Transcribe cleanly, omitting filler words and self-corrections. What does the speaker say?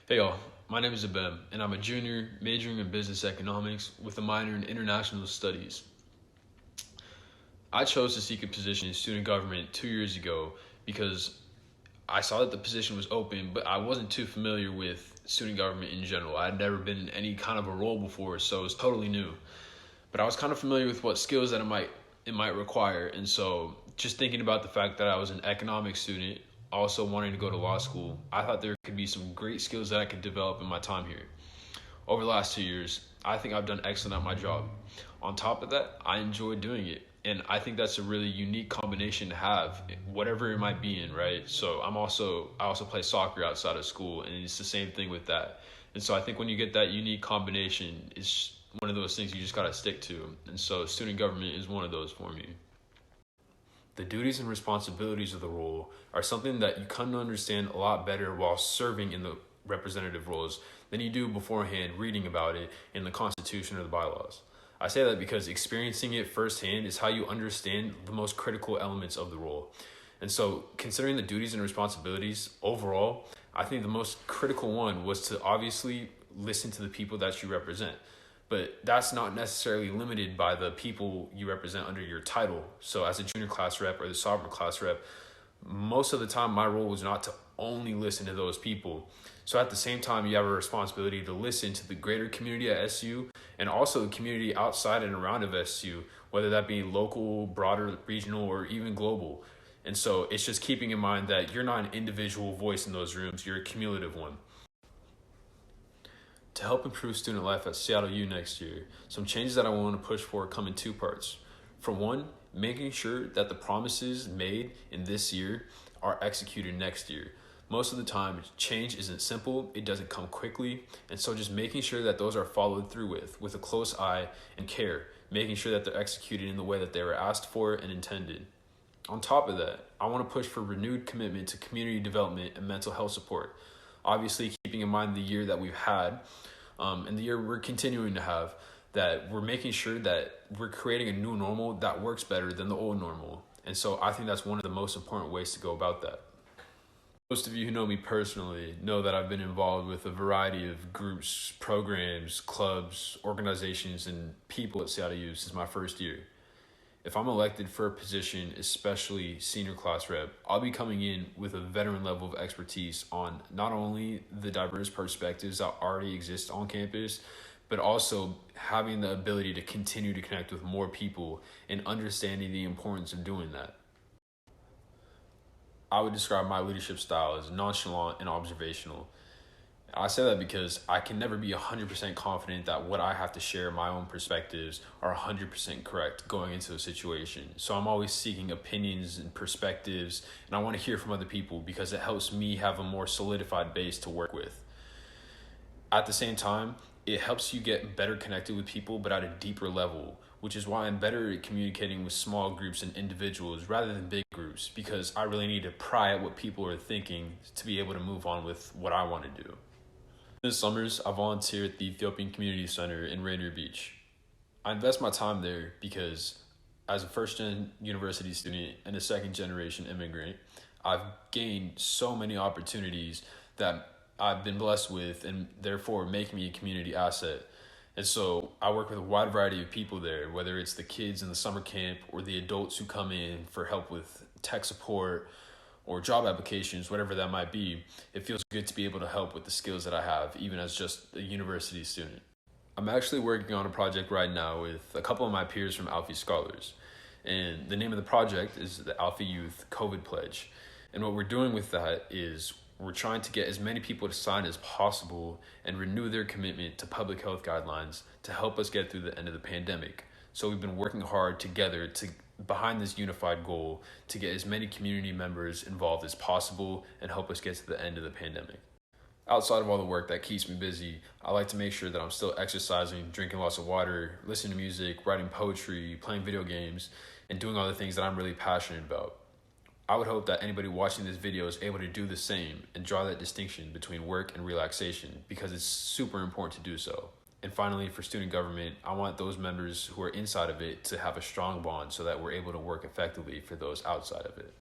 Hey y'all, my name is Abem, and I'm a junior majoring in business economics with a minor in international studies. I chose to seek a position in student government 2 years ago because I saw that the position was open, but I wasn't too familiar with student government in general. I had never been in any kind of a role before, so it was totally new. But I was kind of familiar with what skills that it might require, and so just thinking about the fact that I was an economics student, also wanting to go to law school, I thought there could be some great skills that I could develop in my time here. Over the last 2 years, I think I've done excellent at my job. On top of that, I enjoy doing it. And I think that's a really unique combination to have, whatever it might be in, right? So I also play soccer outside of school, and it's the same thing with that. And so I think when you get that unique combination, it's one of those things you just gotta stick to. And so student government is one of those for me. The duties and responsibilities of the role are something that you come to understand a lot better while serving in the representative roles than you do beforehand reading about it in the Constitution or the bylaws. I say that because experiencing it firsthand is how you understand the most critical elements of the role. And so, considering the duties and responsibilities overall, I think the most critical one was to obviously listen to the people that you represent. But that's not necessarily limited by the people you represent under your title. So, as a junior class rep or the sophomore class rep, most of the time my role was not to only listen to those people. So at the same time, you have a responsibility to listen to the greater community at SU and also the community outside and around of SU, whether that be local, broader, regional, or even global. And so it's just keeping in mind that you're not an individual voice in those rooms, you're a cumulative one. To help improve student life at Seattle U next year, some changes that I want to push for come in two parts. For one, making sure that the promises made in this year are executed next year. Most of the time, change isn't simple, it doesn't come quickly, and so just making sure that those are followed through with a close eye and care, making sure that they're executed in the way that they were asked for and intended. On top of that, I want to push for renewed commitment to community development and mental health support. Obviously, keeping in mind the year that we've had and the year we're continuing to have, that we're making sure that we're creating a new normal that works better than the old normal. And so I think that's one of the most important ways to go about that. Most of you who know me personally know that I've been involved with a variety of groups, programs, clubs, organizations, and people at Seattle U since my first year. If I'm elected for a position, especially senior class rep, I'll be coming in with a veteran level of expertise on not only the diverse perspectives that already exist on campus, but also having the ability to continue to connect with more people and understanding the importance of doing that. I would describe my leadership style as nonchalant and observational. I say that because I can never be 100% confident that what I have to share, my own perspectives, are 100% correct going into a situation. So I'm always seeking opinions and perspectives, and I want to hear from other people because it helps me have a more solidified base to work with. At the same time, it helps you get better connected with people, but at a deeper level, which is why I'm better at communicating with small groups and individuals rather than big groups, because I really need to pry at what people are thinking to be able to move on with what I want to do. This summers, I volunteer at the Ethiopian Community Center in Rainier Beach. I invest my time there because as a first-gen university student and a second-generation immigrant, I've gained so many opportunities that I've been blessed with and therefore make me a community asset. And so I work with a wide variety of people there, whether it's the kids in the summer camp or the adults who come in for help with tech support or job applications, whatever that might be. It feels good to be able to help with the skills that I have, even as just a university student. I'm actually working on a project right now with a couple of my peers from Alfie Scholars. And the name of the project is the Alpha Youth COVID Pledge. And what we're doing with that is we're trying to get as many people to sign as possible and renew their commitment to public health guidelines to help us get through the end of the pandemic. So we've been working hard together to behind this unified goal to get as many community members involved as possible and help us get to the end of the pandemic. Outside of all the work that keeps me busy, I like to make sure that I'm still exercising, drinking lots of water, listening to music, writing poetry, playing video games, and doing all the things that I'm really passionate about. I would hope that anybody watching this video is able to do the same and draw that distinction between work and relaxation because it's super important to do so. And finally, for student government, I want those members who are inside of it to have a strong bond so that we're able to work effectively for those outside of it.